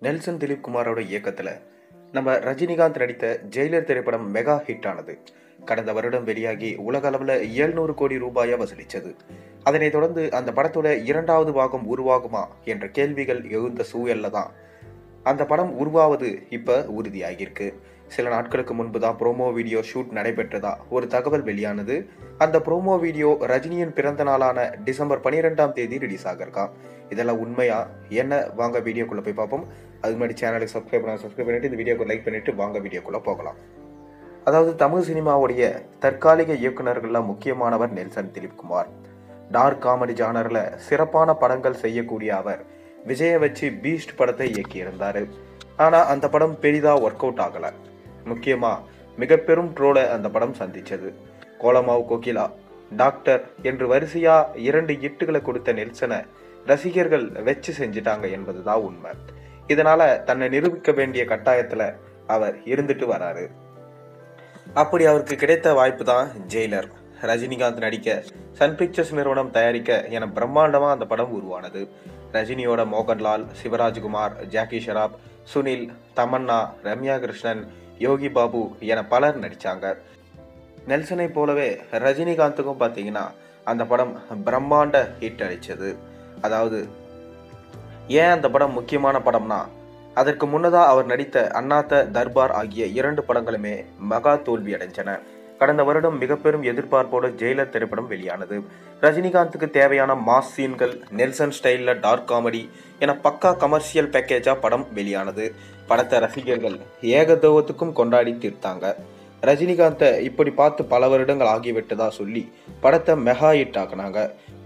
Nelson Dilip குமாரோட இயக்கத்தில் நம்ம ரஜினிகாந்த் நடித்த ஜெயிலர் திரைப்படம் மெகா ஹிட் ஆனது. கடந்த வருடம் வெளியாகி உலக அளவில் 700 கோடி ரூபாயை வசூலித்தது. அதனைத் தொடர்ந்து அந்த படத்தோட இரண்டாவது பாகம் உருவாகுமா என்ற கேள்விகள் எழுந்த சூழல்ல தான் அந்த படம் உருவாவது இப்ப உறுதியாகியிருக்கு. சில நாட்களுக்கு முன்பு தான் ப்ரோமோ வீடியோ ஷூட் நடைபெற்றதா ஒரு தகவல் வெளியானது. அந்த ப்ரோமோ வீடியோ ரஜினியின் பிறந்த நாளான டிசம்பர் 12ஆம் தேதி ரிலீஸ் ஆகிருக்கான். இதெல்லாம் உண்மையா என்ன? வாங்க வீடியோக்குள்ள போய் பார்ப்போம். அது முன்னாடி சேனலுக்கு சப்ஸ்கிரைப் பண்ணிட்டு இந்த வீடியோக்கு லைக் பண்ணிட்டு வாங்க வீடியோக்குள்ள போகலாம். அதாவது தமிழ் சினிமாவுடைய தற்காலிக இயக்குநர்கள்ல முக்கியமானவர் Nelson Dilip Kumar. Dark comedy ஜானர்ல சிறப்பான படங்கள் செய்யக்கூடிய அவர் விஜயை வச்சு பீஸ்ட் படத்தை இயக்கியிருந்தாரு. ஆனா அந்த படம் பெரிதா ஒர்க் அவுட் ஆகல. முக்கியமா மிக பெரும் ட்ரோலை அந்த படம் சந்திச்சது. கோலமாவு கோகிலா, டாக்டர் என்று வரிசையா 2 ஹிட்டுகளை கொடுத்த நெல்சனை ரசிகர்கள் வச்சு செஞ்சிட்டாங்க என்பதுதான் உண்மை. இதனால தன்னை நிரூபிக்க வேண்டிய கட்டாயத்துல அவர் இருந்துட்டு வராரு. அப்படி அவருக்கு கிடைத்த வாய்ப்பு தான் ஜெயிலர். ரஜினிகாந்த் நடிக்க, சன் பிக்சர்ஸ் நிறுவனம் தயாரிக்க என பிரம்மாண்டமா அந்த படம் உருவானது. ரஜினியோட மோகன்லால், சிவராஜ்குமார், ஜாக்கி ஷெராப், சுனில், தமன்னா, ரம்யா கிருஷ்ணன், யோகி பாபு என பலர் நடிச்சாங்க. நெல்சனை போலவே ரஜினிகாந்துக்கும் பார்த்தீங்கன்னா அந்த படம் பிரம்மாண்ட ஹிட் அடிச்சது. அதாவது ஏன் அந்த படம் முக்கியமான படம்னா, அதற்கு முன்னதா அவர் நடித்த அண்ணாத்த, தர்பார் ஆகிய 2 படங்களுமே மகா தோல்வி அடைஞ்சன. கடந்த வருடம் மிக பெரும் எதிர்பார்ப்போடு ஜெயிலர் திரைப்படம் வெளியானது. ரஜினிகாந்துக்கு தேவையான மாஸ் சீன்கள், நெல்சன் ஸ்டைல்ல டார்க் காமெடி என பக்கா கமர்ஷியல் பேக்கேஜா படம் வெளியானது. படத்தை ரசிகர்கள் ஏகதோவத்துக்கும் கொண்டாடி தீர்த்தாங்க. ரஜினிகாந்தை இப்படி பார்த்து பல வருடங்கள் ஆகிவிட்டதா சொல்லி படத்தை மெகா ஹிட் ஆக்கினாங்க.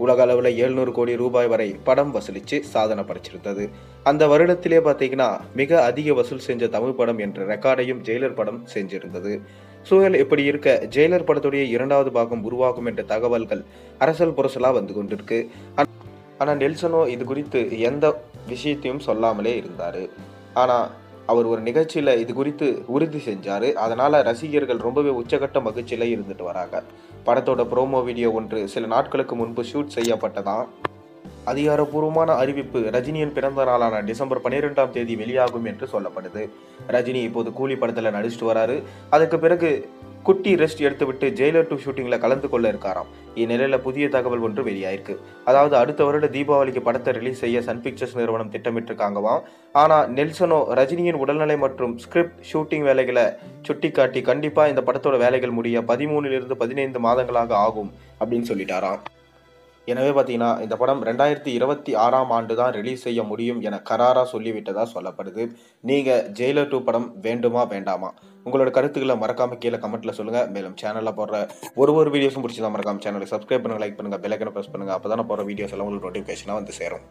உலக அளவில் 700 கோடி ரூபாய் வரை படம் வசூலிச்சு சாதனை படைச்சிருந்தது. அந்த வருடத்திலே பார்த்தீங்கன்னா மிக அதிக வசூல் செஞ்ச தமிழ் படம் என்ற ரெக்கார்டையும் ஜெயிலர் படம் செஞ்சிருந்தது. சூழல் இப்படி இருக்க ஜெயிலர் படத்துடைய 2வது பாகம் உருவாகும் என்ற தகவல்கள் அரசல் புரசலா வந்து கொண்டிருக்கு. ஆனா நெல்சனோ இது குறித்து எந்த விஷயத்தையும் சொல்லாமலே இருந்தாரு. ஆனா அவர் ஒரு நிகழ்ச்சியில இது குறித்து உறுதி செஞ்சாரு. அதனால ரசிகர்கள் ரொம்பவே உச்சகட்ட மகிழ்ச்சியில இருந்துட்டு வராங்க. படத்தோட ப்ரோமோ வீடியோ ஒன்று சில நாட்களுக்கு முன்பு ஷூட் செய்யப்பட்டதான். அதிகாரப்பூர்வமான அறிவிப்பு ரஜினியின் பிறந்த நாளான டிசம்பர் 12ஆம் தேதி வெளியாகும் என்று சொல்லப்படுது. ரஜினி இப்போது கூலி படத்துல நடிச்சுட்டு வராரு. அதுக்கு பிறகு குட்டி ரெஸ்ட் எடுத்துவிட்டு ஜெயிலர் 2 ஷூட்டிங்ல கலந்து கொள்ள இருக்காராம். இந்நிலையில புதிய தகவல் ஒன்று வெளியாயிருக்கு. அதாவது அடுத்த வருட தீபாவளிக்கு படத்தை ரிலீஸ் செய்ய சன் பிக்சர்ஸ் நிறுவனம் திட்டமிட்டிருக்காங்கவாம். ஆனா நெல்சனோ ரஜினியின் உடல்நிலை மற்றும் ஸ்கிரிப்ட் ஷூட்டிங் வேலைகளை சுட்டிக்காட்டி கண்டிப்பா இந்த படத்தோட வேலைகள் முடிய 13 to 15 மாதங்களாக ஆகும் அப்படின்னு சொல்லிட்டாராம். எனவே பார்த்தீங்கன்னா இந்த படம் 2026ஆம் ஆண்டு தான் ரிலீஸ் செய்ய முடியும் என கராரா சொல்லிவிட்டதா சொல்லப்படுது. நீங்க ஜெயிலர் 2 படம் வேண்டுமா வேண்டாமா? உங்களோட கருத்துக்களை மறக்காம கீழே கமெண்ட்ல சொல்லுங்க. மேலும் சேனல்ல போடுற ஒரு வீடியோஸும் பிடிச்சதா மறக்காம சேனலை சப்ஸ்கிரைப் பண்ணுங்க, லைக் பண்ணுங்க, பெல் ஐகானை பிரஸ் பண்ணுங்க. அப்பதான் போடுற வீடியோஸ் எல்லாம் உங்களுக்கு நோட்டிஃபிகேஷனா வந்து சேரும்.